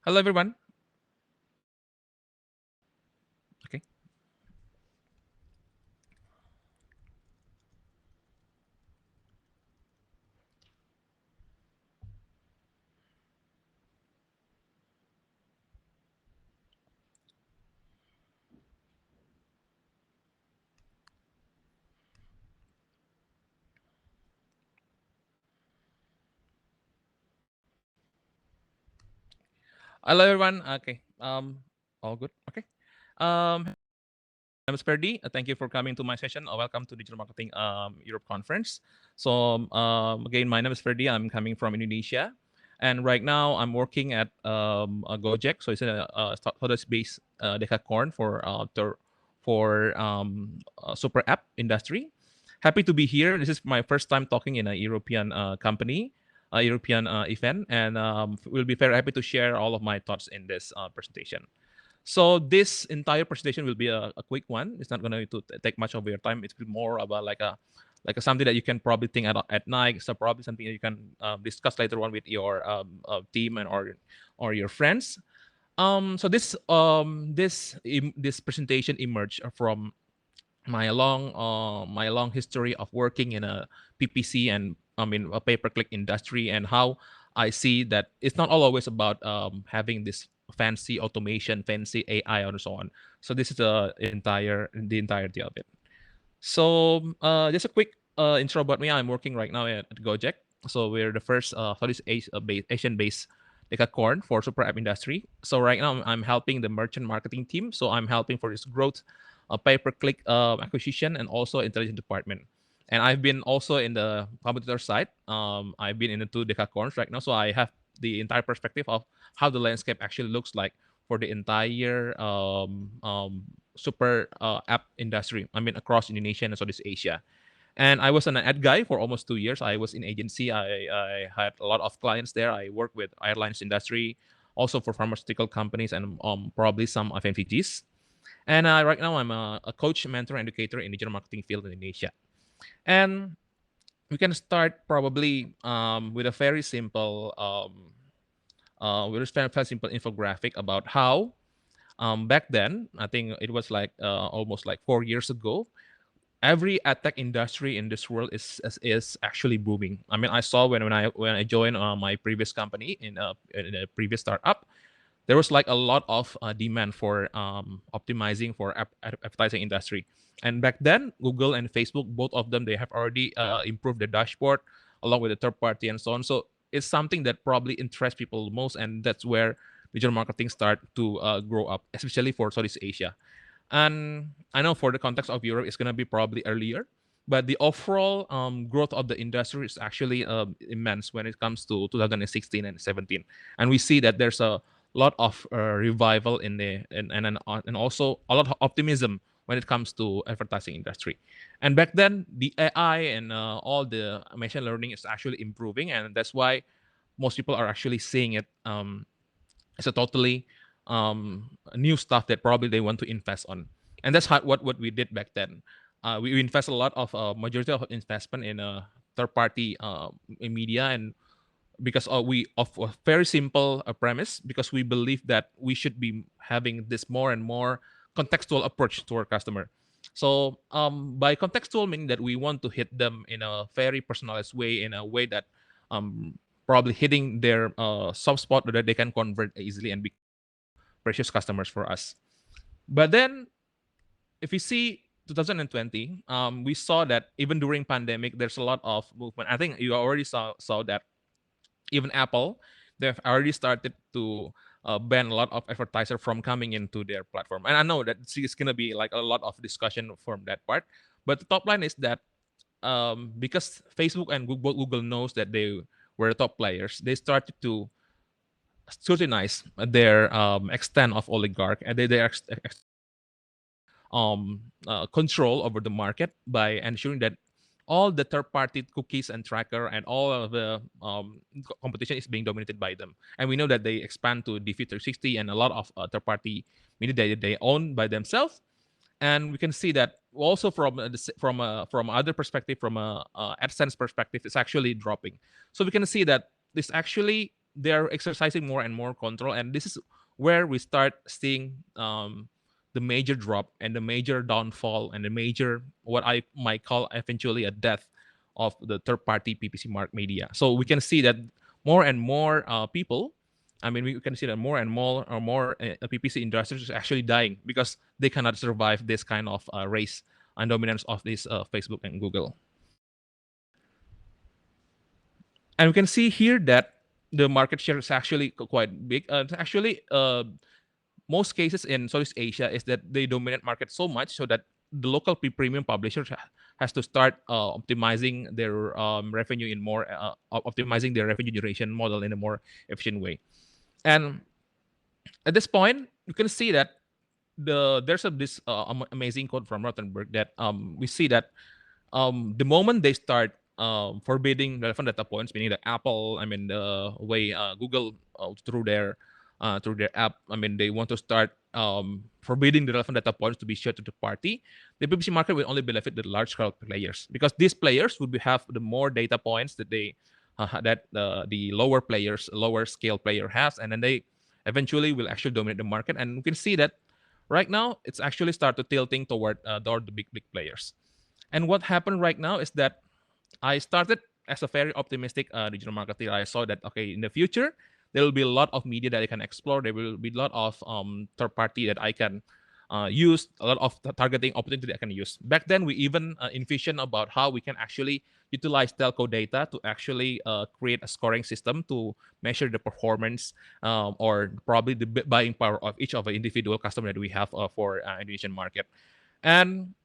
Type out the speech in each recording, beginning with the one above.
Hello, everyone. Okay. Hello, everyone. Okay. All good. Okay. My name is Ferdi. Thank you for coming to my session. Welcome to Digital Marketing Europe Conference. So, again, my name is Ferdi. I'm coming from Indonesia, and right now I'm working at Gojek. So it's a startup-based decacorn for super app industry. Happy to be here. This is my first time talking in a European company, a European event, and we'll be very happy to share all of my thoughts in this presentation. So this entire presentation will be a quick one. It's not going to take much of your time. It's more about like a something that you can probably think at night. So probably something that you can discuss later on with your team and or your friends. So this presentation emerged from my long history of working in a PPC and I mean a pay-per-click industry, and how I see that it's not always about having this fancy automation, fancy AI, and so on. So this is the entirety of it. So just a quick intro about me. I'm working right now at Gojek. So we're the first Southeast Asian-based decacorn for super app industry. So right now I'm helping the merchant marketing team. So I'm helping for this growth, pay-per-click acquisition, and also intelligence department. And I've been also in the competitor side. I've been in the two decacorns right now, so I have the entire perspective of how the landscape actually looks like for the entire super app industry. I mean, across Indonesia and Southeast Asia. And I was an ad guy for almost 2 years. I was in agency. I had a lot of clients there. I worked with airlines industry, also for pharmaceutical companies and probably some FMCGs. And right now I'm a coach, mentor, and educator in digital marketing field in Indonesia. And we can start probably with a very simple very simple infographic about how back then, I think it was like almost like 4 years ago, every tech industry in this world is actually booming. I mean, I saw when I joined my previous company in a previous startup, there was like a lot of demand for optimizing for advertising industry. And back then, Google and Facebook, both of them, they have already improved the dashboard along with the third party and so on. So it's something that probably interests people most, and that's where digital marketing start to grow up, especially for Southeast Asia. And I know for the context of Europe, it's going to be probably earlier, but the overall growth of the industry is actually immense when it comes to 2016 and 17. And we see that there's a lot of revival in the and also a lot of optimism when it comes to advertising industry. And back then, the AI and all the machine learning is actually improving, and that's why most people are actually seeing it as a totally new stuff that probably they want to invest on. And that's what we did back then. We invest a lot of majority of investment in third party in media, and because we of a very simple premise, because we believe that we should be having this more and more contextual approach to our customer. So by contextual meaning that we want to hit them in a very personalized way, in a way that um, probably hitting their soft spot that they can convert easily and be precious customers for us. But then if you see 2020, we saw that even during pandemic, there's a lot of movement. I think you already saw that even Apple, they've already started to ban a lot of advertiser from coming into their platform. And I know that it's going to be like a lot of discussion from that part. But the top line is that because Facebook and Google knows that they were the top players, they started to scrutinize their extent of oligarch and their control over the market by ensuring that all the third-party cookies and tracker and all of the competition is being dominated by them. And we know that they expand to DV360 and a lot of third-party media that they own by themselves. And we can see that also from other perspective, from a AdSense perspective, it's actually dropping. So we can see that this actually they are exercising more and more control, and this is where we start seeing the major drop and the major downfall and the major, what I might call eventually a death of the third party PPC mark media. So we can see that more and more people, I mean, we can see that more and more PPC industries is actually dying because they cannot survive this kind of race and dominance of this Facebook and Google. And we can see here that the market share is actually quite big. Actually, most cases in Southeast Asia is that they dominate market so much so that the local premium publishers has to start optimizing their revenue in more optimizing their revenue generation model in a more efficient way. And at this point, you can see that there's this amazing quote from Rothenberg that we see that the moment they start forbidding relevant data points, meaning that Apple, I mean the way Google through their app, I mean they want to start forbidding the relevant data points to be shared to the party. The PPC market will only benefit the large scale players because these players would have the more data points that they that the lower players, lower scale player has, and then they eventually will actually dominate the market. And we can see that right now it's actually started tilting toward the big players. And what happened right now is that I started as a very optimistic digital marketer. I saw that okay, in the future there will be a lot of media that I can explore. There will be a lot of third party that I can use, a lot of targeting opportunity that I can use. Back then, we even envisioned about how we can actually utilize telco data to actually create a scoring system to measure the performance or probably the buying power of each of the individual customer that we have for Indonesian market. And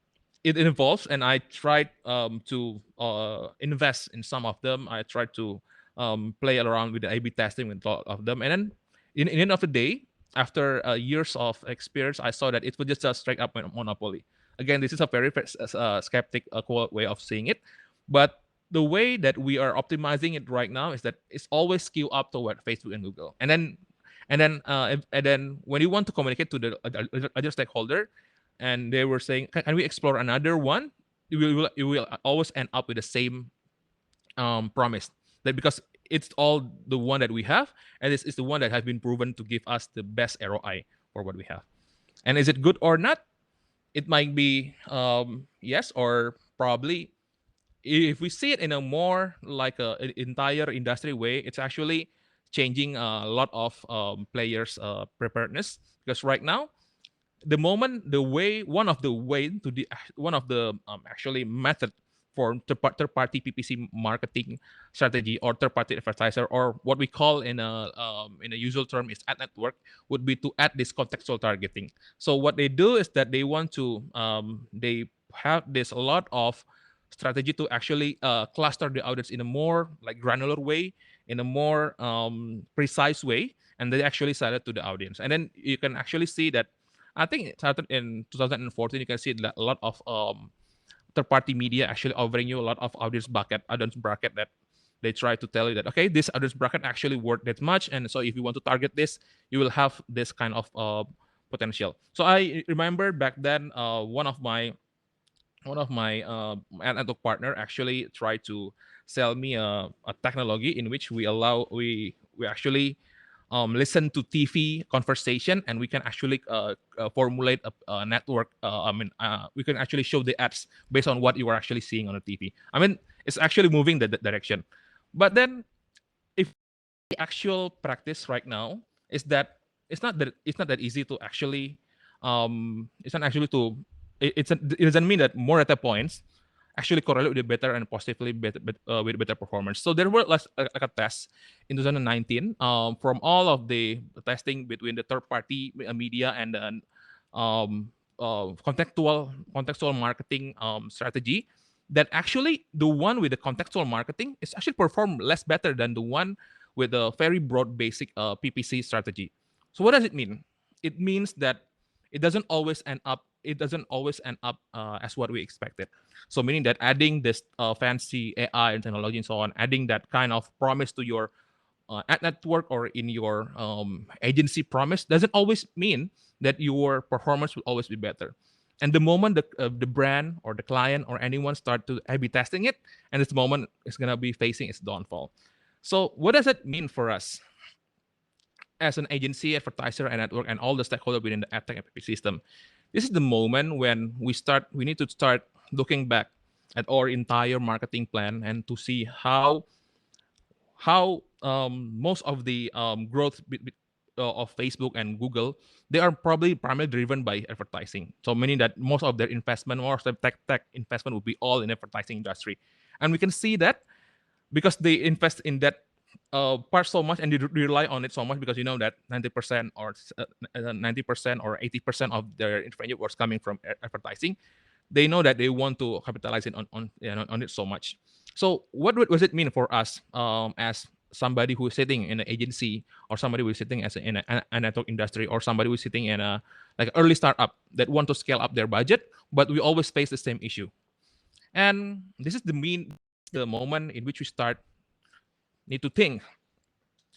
it involves, and I tried to invest in some of them. I tried to play around with the A/B testing with a lot of them, and then in the end of the day, after years of experience, I saw that it was just a straight up monopoly. Again, this is a very skeptic way of seeing it, but the way that we are optimizing it right now is that it's always skew up toward Facebook and Google, and then when you want to communicate to the other stakeholder, and they were saying, can we explore another one? You will always end up with the same promise, that because it's all the one that we have, and this is the one that has been proven to give us the best ROI for what we have. And is it good or not? It might be yes, or probably if we see it in a more like an entire industry way, it's actually changing a lot of players' preparedness, because right now the moment the way one of the way to the one of the actually method for third party PPC marketing strategy or third party advertiser, or what we call in a usual term is ad network, would be to add this contextual targeting. So what they do is that they want to they have this a lot of strategy to actually cluster the audience in a more like granular way, in a more precise way, and they actually sell it to the audience. And then you can actually see that I think it started in 2014. You can see that a lot of third-party media actually offering you a lot of audience bracket that they try to tell you that okay, this audience bracket actually worth that much, and so if you want to target this, you will have this kind of potential. So I remember back then, one of my ad network partner actually tried to sell me a technology in which we actually listen to TV conversation, and we can actually formulate a network. We can actually show the ads based on what you are actually seeing on the TV. I mean, it's actually moving that direction. But then, if the actual practice right now is that it's not that easy to actually it's not actually to it doesn't mean that more data points actually correlate with better and positively with better performance. So there were like a test in 2019 from all of the testing between the third party media and then contextual marketing strategy, that actually the one with the contextual marketing is actually perform less better than the one with a very broad basic PPC strategy. So what does it mean? It means that it doesn't always end up as what we expected. So meaning that adding this fancy AI and technology and so on, adding that kind of promise to your ad network or in your agency promise, doesn't always mean that your performance will always be better. And the moment the brand or the client or anyone start to A/B testing it, and this moment is gonna be facing its downfall. So what does it mean for us? as an agency, advertiser, and network, and all the stakeholders within the ad tech and PPC system, this is the moment when we need to start looking back at our entire marketing plan and to see how most of the growth of Facebook and Google, they are probably primarily driven by advertising. So meaning that most of their investment, most of the tech investment will be all in advertising industry, and we can see that because they invest in that part so much and they rely on it so much because you know that 90% or 90% or 80% of their revenue was coming from advertising. They know that they want to capitalize it on you know, on it so much. So what does it mean for us as somebody who is sitting in an agency or somebody who is sitting as in a network industry or somebody who is sitting in a like early startup that want to scale up their budget, but we always face the same issue. And this is the moment in which we start need to think.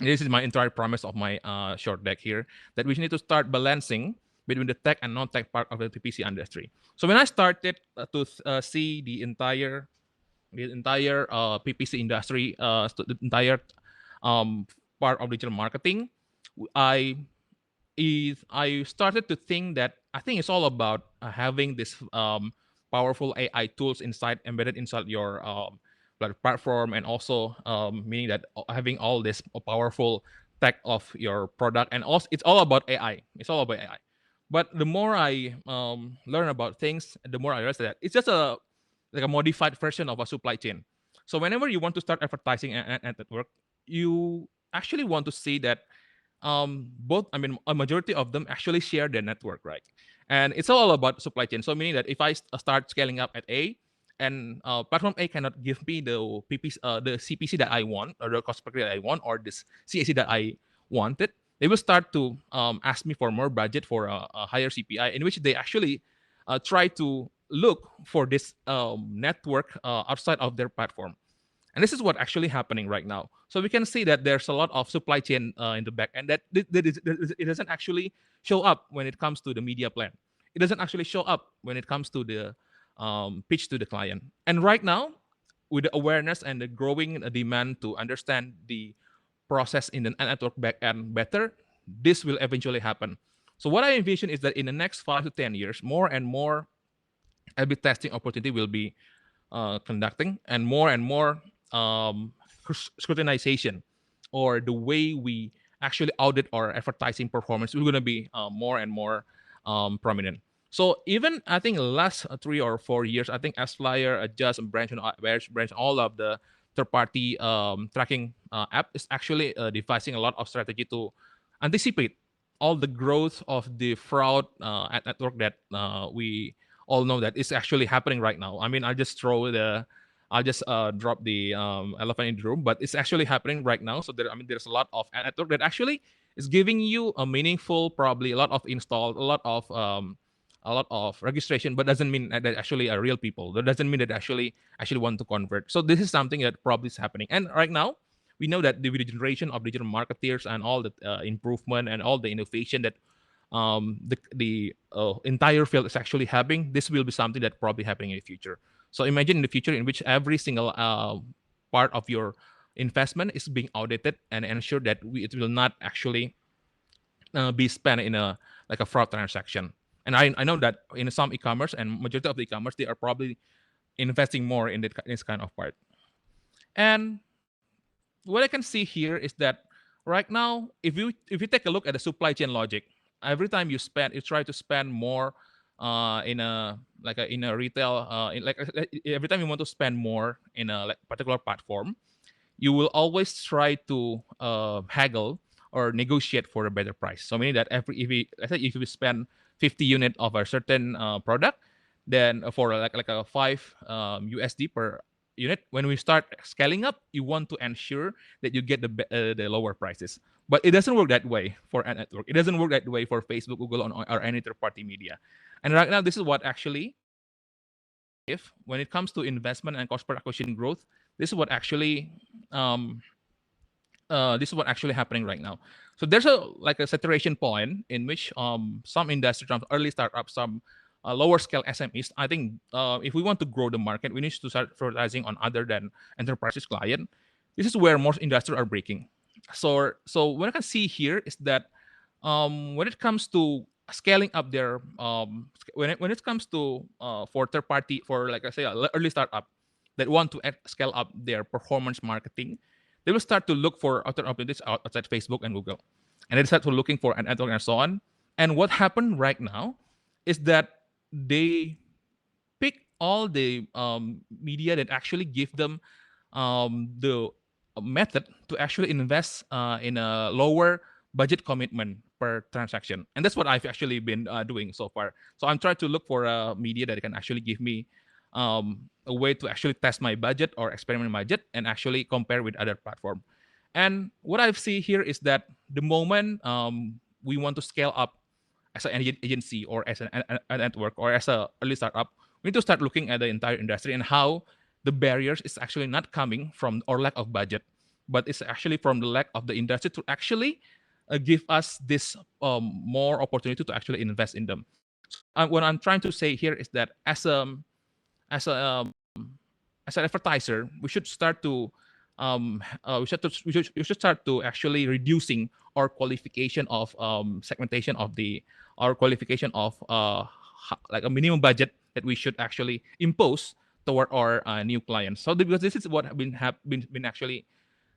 This is my entire premise of my short deck here, that we need to start balancing between the tech and non-tech part of the PPC industry. So when I started to see the entire PPC industry, the entire part of digital marketing, I I started to think that I think it's all about having this powerful AI tools inside embedded inside your like platform, and also meaning that having all this powerful tech of your product, and also it's all about AI. It's all about AI. But the more I learn about things, the more I realize that it's just a like a modified version of a supply chain. So whenever you want to start advertising and network, you actually want to see that both, I mean, a majority of them actually share their network, right? And it's all about supply chain. So meaning that if I start scaling up at A, and platform A cannot give me the CPC that I want, or the cost per click that I want, or this CAC that I wanted, they will start to ask me for more budget for a higher CPI, in which they actually try to look for this network outside of their platform. And this is what actually happening right now. So we can see that there's a lot of supply chain in the back, and that it doesn't actually show up when it comes to the media plan. It doesn't actually show up when it comes to the pitch to the client. And right now, with the awareness and the growing demand to understand the process in the network back end better, this will eventually happen. So what I envision is that in the next 5 to 10 years, more and more A/B testing opportunity will be conducting, and more scrutinization, or the way we actually audit our advertising performance, we're going to be more and more prominent. So even I think last 3 or 4 years, I think AskFlyer, Adjust, and branch, all of the third-party tracking app is actually devising a lot of strategy to anticipate all the growth of the fraud at network that we all know that is actually happening right now. I mean, I'll just drop the elephant in the room, but it's actually happening right now. So I mean, there's a lot of ad network that actually is giving you a meaningful, probably a lot of install, a lot of registration, but doesn't mean that actually are real people. That doesn't mean that actually want to convert. So this is something that probably is happening. And right now, we know that with the generation of digital marketeers and all the improvement and all the innovation that the entire field is actually having, this will be something that probably happening in the future. So imagine in the future in which every single part of your investment is being audited and ensure that it will not actually be spent in a like a fraud transaction. And I know that in some e-commerce and majority of the e-commerce, they are probably investing more in this kind of part. And what I can see here is that right now, if you take a look at the supply chain logic, every time you try to spend more in a in a retail every time you want to spend more in a particular platform, you will always try to haggle or negotiate for a better price. So meaning that if you spend 50 unit of a certain product, then for like a 5 USD per unit, when we start scaling up, you want to ensure that you get the lower prices. But it doesn't work that way for ad network. It doesn't work that way for Facebook, Google, or any third-party media. And right now, this is what actually, if when it comes to investment and cost per acquisition growth, this is what actually happening right now. So there's a saturation point in which some industry, some early startups, some lower scale SMEs. I think if we want to grow the market, we need to start prioritizing on other than enterprises client. This is where most industries are breaking. So what I can see here is that when it comes to scaling up their when it comes to for third party, for like I say early startup that want to scale up their performance marketing, they will start to look for other opportunities outside Facebook and Google, and they start to looking for an network and so on. And what happened right now is that they pick all the media that actually give them the method to actually invest in a lower budget commitment per transaction. And that's what I've actually been doing so far. So I'm trying to look for a media that can actually give me a way to actually test my budget or experiment my budget and actually compare with other platform. And what I see here is that the moment we want to scale up as an agency or as a network or as a early startup, we need to start looking at the entire industry and how the barriers is actually not coming from our lack of budget, but it's actually from the lack of the industry to actually give us this more opportunity to actually invest in them. So what I'm trying to say here is that as a as an advertiser, we should start to we should start to actually reducing our qualification of segmentation of the our qualification of like a minimum budget that we should actually impose toward our new clients. So because this is what have been actually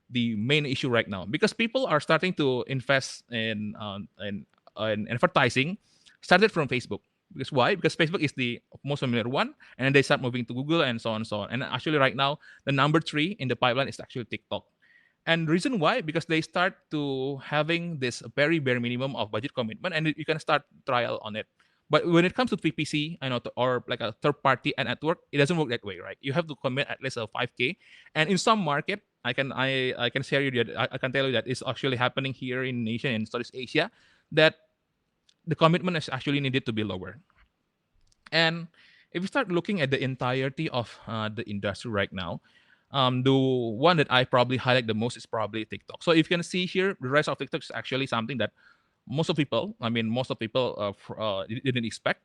the main issue right now, because people are starting to invest in advertising started from Facebook. Because why? Because Facebook is the most familiar one, and then they start moving to Google and so on and so on. And actually, right now, the number three in the pipeline is actually TikTok. And the reason why, because they start to having this very bare minimum of budget commitment, and you can start trial on it. But when it comes to PPC, I know, or like a third party ad network, it doesn't work that way, right? You have to commit at least a 5K. And in some market, I can share you that I can tell you that it's actually happening here in Asia and Southeast Asia, that the commitment is actually needed to be lower. And if you start looking at the entirety of the industry right now, the one that I probably highlight the most is probably TikTok. So if you can see here, the rise of TikTok is actually something that most of people didn't expect.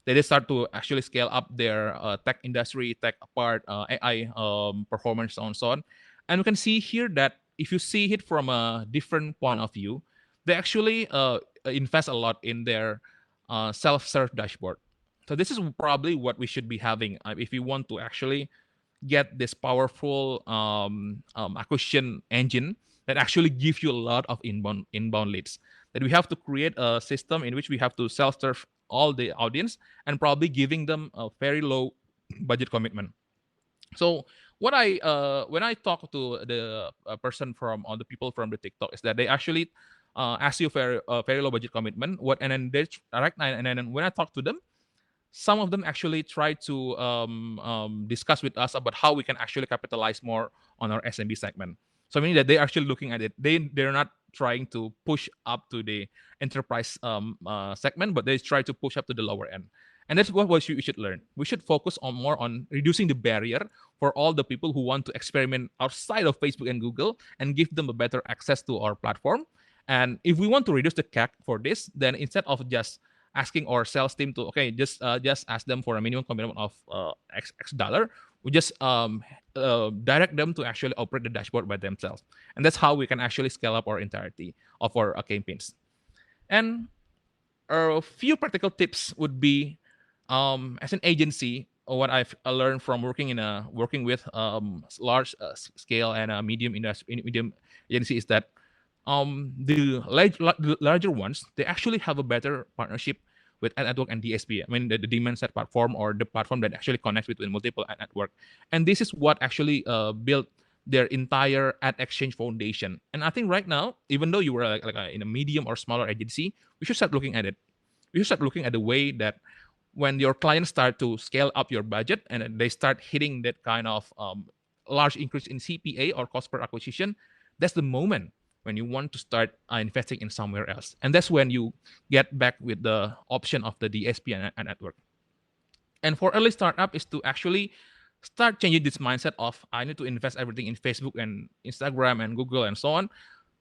They did start to actually scale up their tech industry, tech part, AI performance, so on and so on. And we can see here that if you see it from a different point of view, they actually invest a lot in their self-serve dashboard. So this is probably what we should be having if you want to actually get this powerful acquisition engine that actually gives you a lot of inbound leads. That we have to create a system in which we have to self-serve all the audience and probably giving them a very low budget commitment. So what I when I talk to the person from all the people from the TikTok is that they actually ask you for a very low budget commitment. What and then they right and then when I talk to them, some of them actually try to discuss with us about how we can actually capitalize more on our SMB segment. So meaning that they're actually looking at it. They're not trying to push up to the enterprise segment, but they try to push up to the lower end. And that's what we should learn. We should focus on more on reducing the barrier for all the people who want to experiment outside of Facebook and Google and give them a better access to our platform. And if we want to reduce the CAC for this, then instead of just asking our sales team to just ask them for a minimum commitment of X dollar, we just direct them to actually operate the dashboard by themselves, and that's how we can actually scale up our entirety of our campaigns. And a few practical tips would be, as an agency, what I've learned from working with large scale and medium agency is that the larger ones, they actually have a better partnership with ad network and DSP. I mean, the demand set platform, or the platform that actually connects between multiple ad network. And this is what actually built their entire ad exchange foundation. And I think right now, even though you were in a medium or smaller agency, we should start looking at it. We should start looking at the way that when your clients start to scale up your budget and they start hitting that kind of large increase in CPA or cost per acquisition, that's the moment when you want to start investing in somewhere else. And that's when you get back with the option of the DSP and network. And for early startup is to actually start changing this mindset of I need to invest everything in Facebook and Instagram and Google and so on,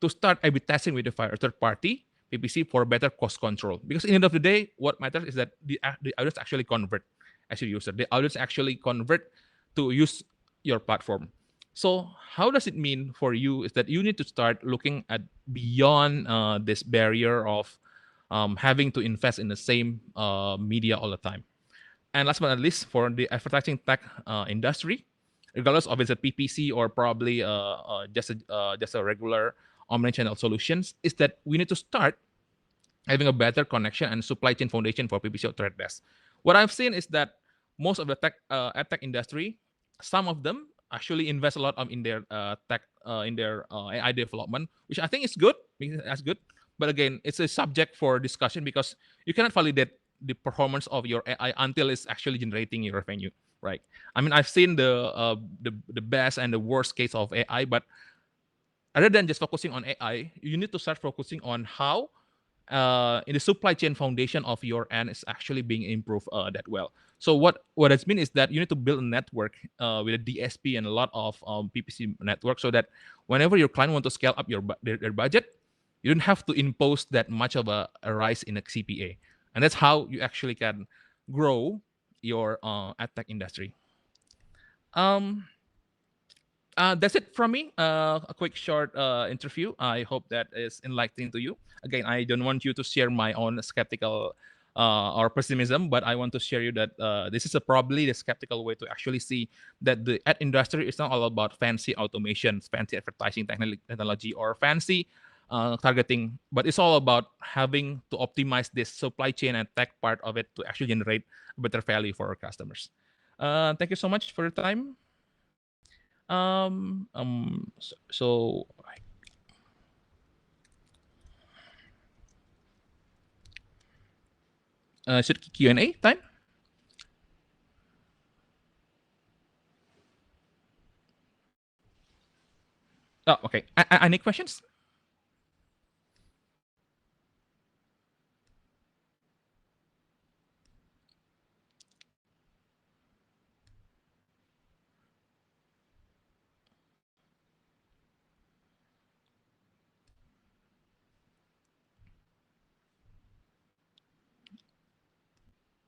to start A/B testing with the third party PPC for better cost control. Because in the end of the day, what matters is that the audience actually convert as a user. The audience actually convert to use your platform. So how does it mean for you is that you need to start looking at beyond this barrier of having to invest in the same media all the time. And last but not least, for the advertising tech industry, regardless of it's a PPC or probably just a regular omnichannel solutions, is that we need to start having a better connection and supply chain foundation for PPC or trade desk. What I've seen is that most of the ad tech industry, some of them actually invest a lot in their tech in their AI development, which I think is good. That's good. But again, it's a subject for discussion because you cannot validate the performance of your AI until it's actually generating your revenue, right? I mean, I've seen the best and the worst case of AI, but other than just focusing on AI, you need to start focusing on how in the supply chain foundation of your end is actually being improved that well. So what it's mean is that you need to build a network with a DSP and a lot of PPC network, so that whenever your client want to scale up their budget, you don't have to impose that much of a rise in a CPA, and that's how you actually can grow your ad tech industry. Um, that's it from me. A quick short interview. I hope that is enlightening to you. Again, I don't want you to share my own skeptical or pessimism, but I want to share you that this is probably the skeptical way to actually see that the ad industry is not all about fancy automations, fancy advertising technology, or fancy targeting, but it's all about having to optimize this supply chain and tech part of it to actually generate better value for our customers. Thank you so much for your time. So is it Q&A time? Oh, okay. Any questions?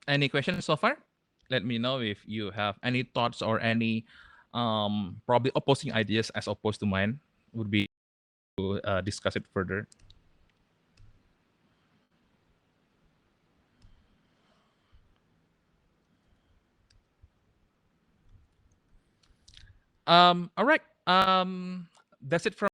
Any questions so far? Let me know if you have any thoughts or any probably opposing ideas as opposed to mine. Would be to discuss it further. All right. That's it from